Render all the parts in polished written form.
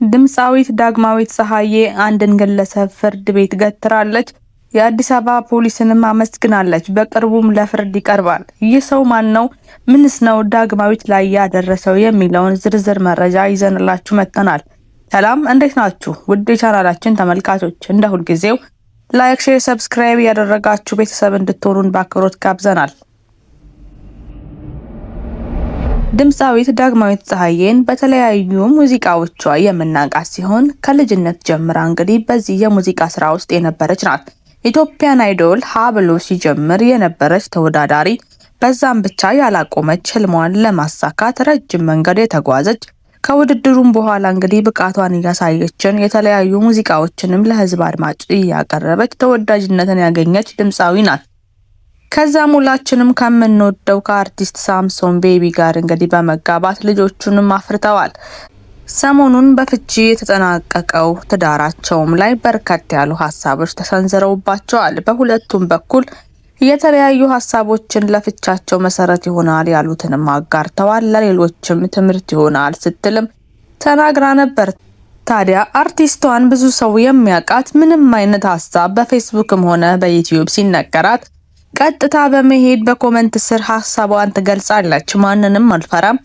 ድምፃዊት ዳግማዊት ፀሐዬ አንድን ግለሰብ ፍርድ ቤት ገትራለች። የአዲስ አበባ ፖሊስንም አመስግናለች። በቅርቡም ለፍርድ ይቀርባል። ይህ ሰው ማን ነው? ምንስ ነው ዳግማዊት ላይ ያደረሰው የሚለውን ዝርዝር መረጃ ይዘንላችሁ መጥተናል። ሰላም፣ እንዴት ናችሁ? ውድ የቻናላችን ተመልካቾች፣ እንደ ሁልጊዜው ላይክ፣ ሼር፣ ሰብስክራይብ ያደረጋችሁ ቤተሰብ እንድትሆኑን በአክብሮት ጋብዘናል። ድምፃዊት ዳግማዊት ፀሐዬን በተለያዩ ሙዚቃዎቿ የምናውቃት ሲሆን ከልጅነት ጀምራ እንግዲህ በዚህ የሙዚቃ ስራ ውስጥ የነበረች ናት። ኢትዮጵያን አይዶል ሀ ብሎ ሲጀምር የነበረች ተወዳዳሪ፣ በዛም ብቻ ያላቆመች፣ ህልሟን ለማሳካት ረጅም መንገድ የተጓዘች፣ ከውድድሩም በኋላ እንግዲህ ብቃቷን እያሳየችን የተለያዩ ሙዚቃዎችንም ለህዝብ አድማጭ እያቀረበች ተወዳጅነትን ያገኘች ድምፃዊ ናት። ከዛም ሁላችንም ከምንወደው ከአርቲስት ሳምሶን ቤቢ ጋር እንግዲህ በመጋባት ልጆቹንም አፍርተዋል። ሰሞኑን በፍቺ የተጠናቀቀው ትዳራቸውም ላይ በርከት ያሉ ሀሳቦች ተሰንዝረውባቸዋል። በሁለቱም በኩል የተለያዩ ሀሳቦችን ለፍቻቸው መሰረት ይሆናል ያሉትንም አጋርተዋል። ለሌሎችም ትምህርት ይሆናል ስትልም ተናግራ ነበር። ታዲያ አርቲስቷን ብዙ ሰው የሚያውቃት ምንም አይነት ሀሳብ በፌስቡክም ሆነ በዩቲዩብ ሲነገራት ቀጥታ በመሄድ በኮመንት ስር ሀሳቧን ትገልጻለች። ማንንም አልፈራም፣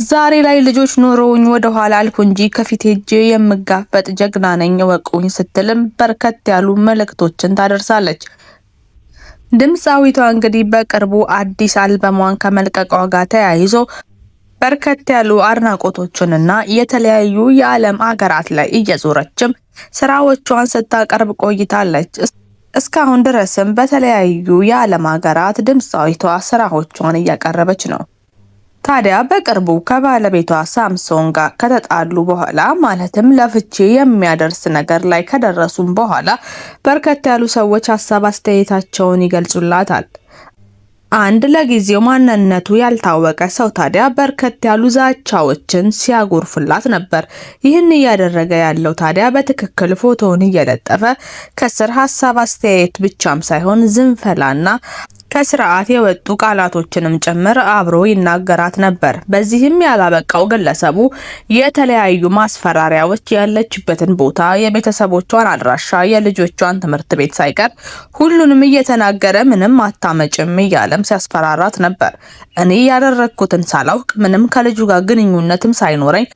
ዛሬ ላይ ልጆች ኖረውኝ ወደ ኋላ አልኩ እንጂ ከፊት ሄጄ የምጋፈጥ ጀግና ነኝ ወቁኝ ስትልም በርከት ያሉ መልእክቶችን ታደርሳለች። ድምፃዊቷ እንግዲህ በቅርቡ አዲስ አልበሟን ከመልቀቋ ጋር ተያይዞ በርከት ያሉ አድናቆቶችንና የተለያዩ የዓለም ሀገራት ላይ እየዞረችም ስራዎቿን ስታቀርብ ቆይታለች። እስካሁን ድረስም በተለያዩ የዓለም ሀገራት ድምፃዊቷ ስራዎቿን እያቀረበች ነው። ታዲያ በቅርቡ ከባለቤቷ ሳምሶን ጋር ከተጣሉ በኋላ ማለትም ለፍቺ የሚያደርስ ነገር ላይ ከደረሱም በኋላ በርከት ያሉ ሰዎች ሀሳብ አስተያየታቸውን ይገልጹላታል። አንድ ለጊዜው ማንነቱ ያልታወቀ ሰው ታዲያ በርከት ያሉ ዛቻዎችን ሲያጎርፍላት ነበር። ይህን እያደረገ ያለው ታዲያ በትክክል ፎቶውን እየለጠፈ ከስር ሀሳብ አስተያየት ብቻም ሳይሆን ዝንፈላና ከስርዓት የወጡ ቃላቶችንም ጭምር አብሮ ይናገራት ነበር። በዚህም ያላበቃው ግለሰቡ የተለያዩ ማስፈራሪያዎች፣ ያለችበትን ቦታ፣ የቤተሰቦቿን አድራሻ፣ የልጆቿን ትምህርት ቤት ሳይቀር ሁሉንም እየተናገረ ምንም አታመጭም እያለም ሲያስፈራራት ነበር። እኔ ያደረግኩትን ሳላውቅ ምንም ከልጁ ጋር ግንኙነትም ሳይኖረኝ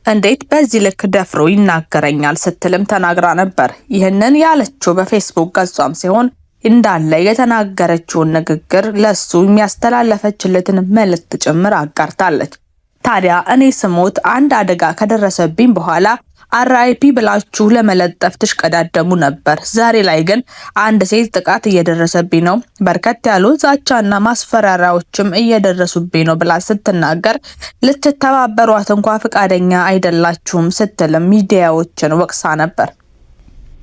እንዴት በዚህ ልክ ደፍሮ ይናገረኛል ስትልም ተናግራ ነበር። ይህንን ያለችው በፌስቡክ ገጿም ሲሆን እንዳለ የተናገረችውን ንግግር ለሱ የሚያስተላለፈችለትን መልእክት ጭምር አጋርታለች። ታዲያ እኔ ስሞት አንድ አደጋ ከደረሰብኝ በኋላ አርአይፒ ብላችሁ ለመለጠፍ ትሽቀዳደሙ ነበር። ዛሬ ላይ ግን አንድ ሴት ጥቃት እየደረሰብኝ ነው፣ በርከት ያሉ ዛቻና ማስፈራሪያዎችም እየደረሱብኝ ነው ብላ ስትናገር ልትተባበሯት እንኳን ፈቃደኛ አይደላችሁም ስትልም ሚዲያዎችን ወቅሳ ነበር።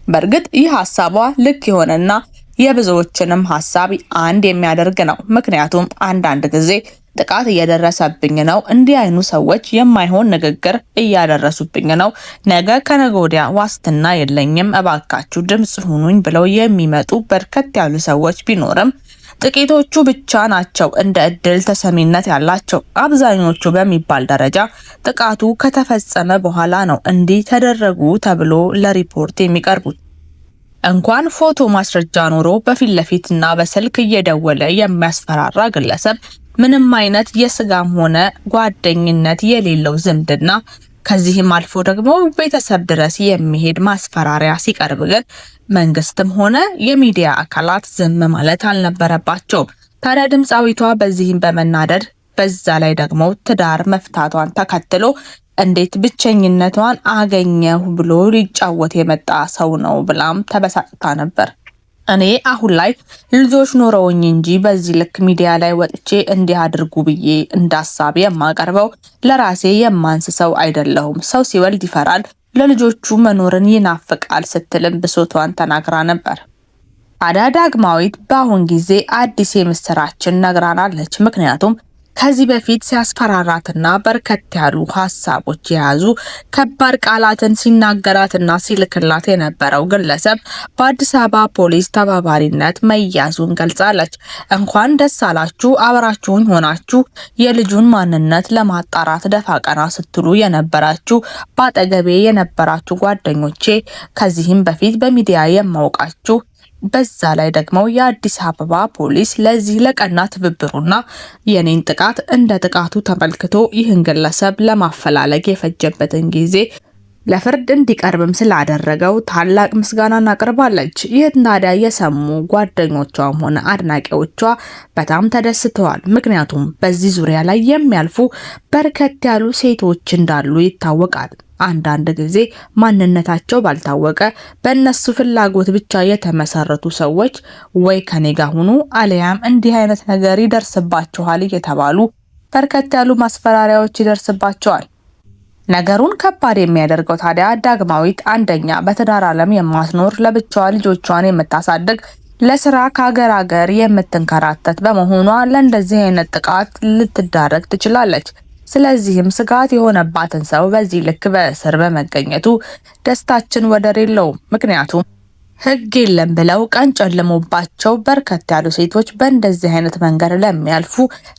በእርግጥ ይህ ሀሳቧ ልክ የሆነና የብዙዎችንም ሀሳብ አንድ የሚያደርግ ነው። ምክንያቱም አንዳንድ ጊዜ ጥቃት እየደረሰብኝ ነው፣ እንዲህ አይኑ ሰዎች የማይሆን ንግግር እያደረሱብኝ ነው፣ ነገ ከነገ ወዲያ ዋስትና የለኝም፣ እባካችሁ ድምጽ ሁኑኝ ብለው የሚመጡ በርከት ያሉ ሰዎች ቢኖርም ጥቂቶቹ ብቻ ናቸው እንደ እድል ተሰሚነት ያላቸው። አብዛኞቹ በሚባል ደረጃ ጥቃቱ ከተፈጸመ በኋላ ነው እንዲህ ተደረጉ ተብሎ ለሪፖርት የሚቀርቡት። እንኳን ፎቶ ማስረጃ ኖሮ በፊት ለፊትና በስልክ እየደወለ የሚያስፈራራ ግለሰብ ምንም አይነት የስጋም ሆነ ጓደኝነት የሌለው ዝምድና ከዚህም አልፎ ደግሞ ቤተሰብ ድረስ የሚሄድ ማስፈራሪያ ሲቀርብ ግን መንግስትም ሆነ የሚዲያ አካላት ዝም ማለት አልነበረባቸውም። ታዲያ ድምፃዊቷ በዚህም በመናደድ በዛ ላይ ደግሞ ትዳር መፍታቷን ተከትሎ እንዴት ብቸኝነቷን አገኘሁ ብሎ ሊጫወት የመጣ ሰው ነው ብላም ተበሳጭታ ነበር። እኔ አሁን ላይ ልጆች ኖረውኝ እንጂ በዚህ ልክ ሚዲያ ላይ ወጥቼ እንዲህ አድርጉ ብዬ እንዳሳብ የማቀርበው ለራሴ የማንስ ሰው አይደለሁም። ሰው ሲወልድ ይፈራል፣ ለልጆቹ መኖርን ይናፍቃል ስትልም ብሶቷን ተናግራ ነበር። ታዲያ ዳግማዊት በአሁን ጊዜ አዲስ የምስራችን ነግራናለች። ምክንያቱም ከዚህ በፊት ሲያስፈራራትና በርከት ያሉ ሀሳቦች የያዙ ከባድ ቃላትን ሲናገራትና ሲልክላት የነበረው ግለሰብ በአዲስ አበባ ፖሊስ ተባባሪነት መያዙን ገልጻለች። እንኳን ደስ አላችሁ፣ አብራችሁኝ ሆናችሁ የልጁን ማንነት ለማጣራት ደፋ ቀና ስትሉ የነበራችሁ በአጠገቤ የነበራችሁ ጓደኞቼ፣ ከዚህም በፊት በሚዲያ የማውቃችሁ፣ በዛ ላይ ደግሞ የአዲስ አበባ ፖሊስ ለዚህ ለቀና ትብብሩና የኔን ጥቃት እንደ ጥቃቱ ተመልክቶ ይህን ግለሰብ ለማፈላለግ የፈጀበትን ጊዜ ለፍርድ እንዲቀርብም ስላደረገው ታላቅ ምስጋናን አቅርባለች። ይህን ታዲያ የሰሙ ጓደኞቿም ሆነ አድናቂዎቿ በጣም ተደስተዋል። ምክንያቱም በዚህ ዙሪያ ላይ የሚያልፉ በርከት ያሉ ሴቶች እንዳሉ ይታወቃል። አንዳንድ ጊዜ ማንነታቸው ባልታወቀ በእነሱ ፍላጎት ብቻ የተመሰረቱ ሰዎች ወይ ከኔ ጋር ሁኑ አለያም እንዲህ አይነት ነገር ይደርስባቸዋል እየተባሉ በርከት ያሉ ማስፈራሪያዎች ይደርስባቸዋል። ነገሩን ከባድ የሚያደርገው ታዲያ ዳግማዊት አንደኛ በትዳር ዓለም የማትኖር ለብቻዋ ልጆቿን የምታሳድግ ለስራ ከሀገር የምትንከራተት በመሆኗ ለእንደዚህ አይነት ጥቃት ልትዳረግ ትችላለች። ስለዚህም ስጋት የሆነባትን ሰው በዚህ ልክ በእስር በመገኘቱ ደስታችን ወደር የለውም። ምክንያቱም ሕግ የለም ብለው ቀን ጨልሞባቸው በርከት ያሉ ሴቶች በእንደዚህ አይነት መንገድ ለሚያልፉ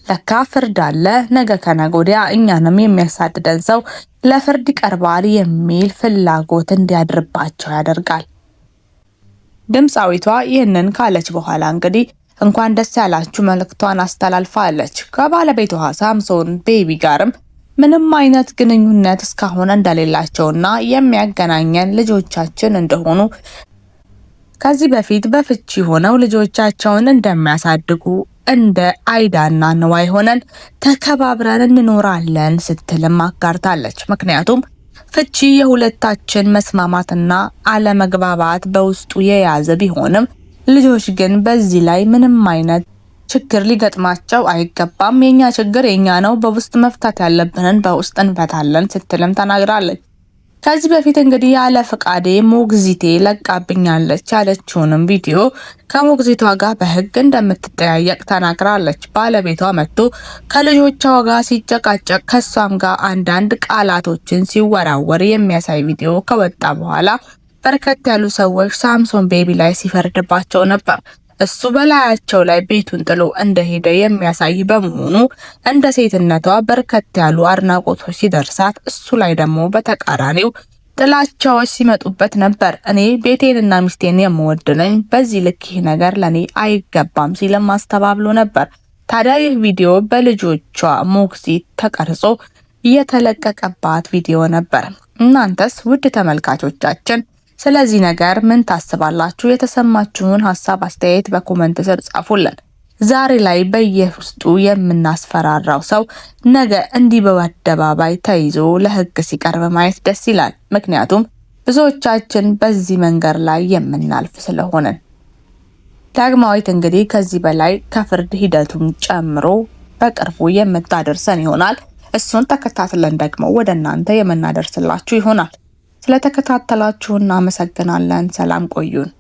ለካ ፍርድ አለ፣ ነገ ከነገ ወዲያ እኛንም የሚያሳድደን ሰው ለፍርድ ይቀርባል የሚል ፍላጎት እንዲያድርባቸው ያደርጋል። ድምፃዊቷ ይህንን ካለች በኋላ እንግዲህ እንኳን ደስ ያላችሁ መልእክቷን አስተላልፋለች። ከባለቤቷ ሳምሶን ቤቢ ጋርም ምንም አይነት ግንኙነት እስካሁን እንደሌላቸውና የሚያገናኘን ልጆቻችን እንደሆኑ ከዚህ በፊት በፍቺ ሆነው ልጆቻቸውን እንደሚያሳድጉ እንደ አይዳና ንዋይ ሆነን ተከባብረን እንኖራለን ስትልም አጋርታለች። ምክንያቱም ፍቺ የሁለታችን መስማማትና አለመግባባት በውስጡ የያዘ ቢሆንም ልጆች ግን በዚህ ላይ ምንም አይነት ችግር ሊገጥማቸው አይገባም። የኛ ችግር የኛ ነው፣ በውስጥ መፍታት ያለብንን በውስጥ እንፈታለን ስትልም ተናግራለች። ከዚህ በፊት እንግዲህ ያለ ፍቃዴ ሞግዚቴ ለቃብኛለች ያለችውንም ቪዲዮ ከሞግዚቷ ጋር በሕግ እንደምትጠያየቅ ተናግራለች። ባለቤቷ መጥቶ ከልጆቿ ጋር ሲጨቃጨቅ ከሷም ጋር አንዳንድ ቃላቶችን ሲወራወር የሚያሳይ ቪዲዮ ከወጣ በኋላ በርከት ያሉ ሰዎች ሳምሶን ቤቢ ላይ ሲፈርድባቸው ነበር። እሱ በላያቸው ላይ ቤቱን ጥሎ እንደሄደ የሚያሳይ በመሆኑ እንደ ሴትነቷ በርከት ያሉ አድናቆቶች ሲደርሳት፣ እሱ ላይ ደግሞ በተቃራኒው ጥላቻዎች ሲመጡበት ነበር። እኔ ቤቴንና ሚስቴን የምወድ ነኝ፣ በዚህ ልክ ይህ ነገር ለኔ አይገባም ሲልም አስተባብሎ ነበር። ታዲያ ይህ ቪዲዮ በልጆቿ ሞግዚት ተቀርጾ የተለቀቀባት ቪዲዮ ነበር። እናንተስ ውድ ተመልካቾቻችን ስለዚህ ነገር ምን ታስባላችሁ? የተሰማችሁን ሀሳብ አስተያየት በኮመንት ስር ጻፉልን። ዛሬ ላይ በየውስጡ የምናስፈራራው ሰው ነገ እንዲህ በአደባባይ ተይዞ ለሕግ ሲቀርብ ማየት ደስ ይላል። ምክንያቱም ብዙዎቻችን በዚህ መንገድ ላይ የምናልፍ ስለሆነን። ዳግማዊት እንግዲህ ከዚህ በላይ ከፍርድ ሂደቱን ጨምሮ በቅርቡ የምታደርሰን ይሆናል። እሱን ተከታትለን ደግሞ ወደ እናንተ የምናደርስላችሁ ይሆናል። ስለተከታተላችሁ እናመሰግናለን። ሰላም ቆዩን።